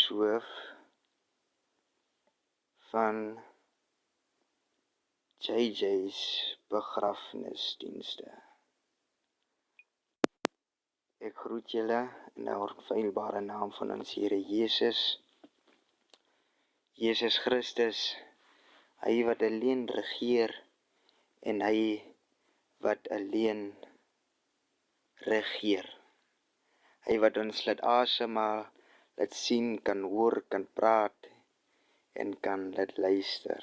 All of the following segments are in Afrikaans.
bestuurshoof van JJ's begrafnisdienste. Ek groet julle in die onfeilbare naam van ons Here Jesus Christus, hy wat alleen regeer en hy wat alleen regeer. Hy wat ons laat asemhaal, laat sien, kan hoor, kan praat en kan laat luister.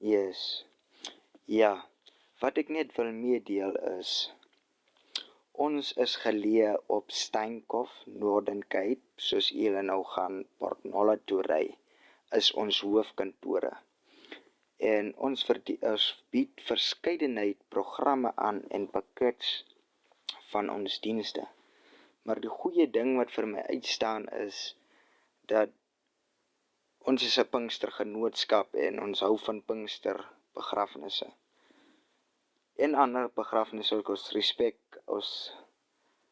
Yes. Ja, wat ek net wil meedeel is, ons is geleë op Steenkop, Northern Cape, soos julle nou gaan Port Nolla toe ry, is ons hoofkantore. En ons bied verskeidenheid programme aan en pakkets van ons dienste. Maar die goeie ding wat vir my uitstaan is, dat ons is 'n Pinkstergenootskap en ons hou van Pinkster begrafnisse. En ander begrafnisse ook ons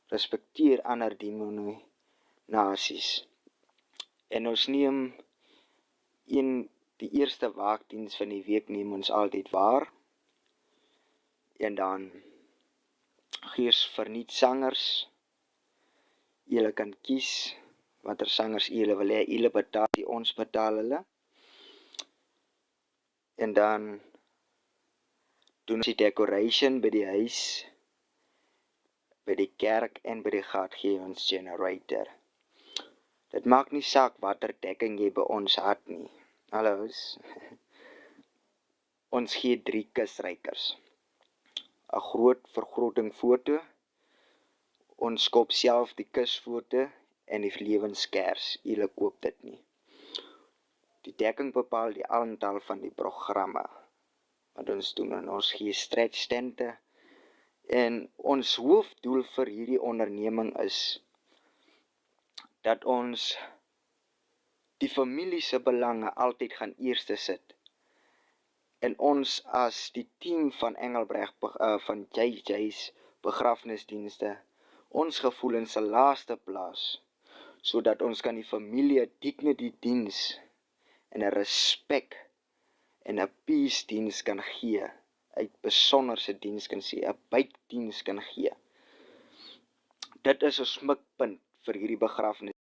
respekteer ander denominasies. En ons neem die eerste waakdiens van die week neem ons altyd waar. En dan geesvernuut sangers. Julle kan kies watter sangers julle wil hê, julle betaal die, ons betaal hulle. En dan doen ons die decoration by die huis, by die kerk en by die gaatgewingsgenerator. Dit maak nie saak watter dekking jy by ons het nie. Hallo's. Ons gee 3 kusrykers. 'n groot vergrooting foto. Ons koop self die kusfoto en die lewenskers. Julle koop dit nie. Die dekking bepaal die aantal van die programme wat ons doen, en ons gee stretch tente. En ons hoofdoel vir hierdie onderneming is dat ons die familie se belange altyd gaan eerste sit. En ons as die team van Engelbreg van JJ's begrafnisdienste, ons gevoelens se laaste plaas, sodat ons kan die familie dignity diens en 'n respek en 'n peace diens kan gee, uit besonderse diens kan sê, 'n bytdiens kan gee. Dit is ons mikpunt vir hierdie begrafnis.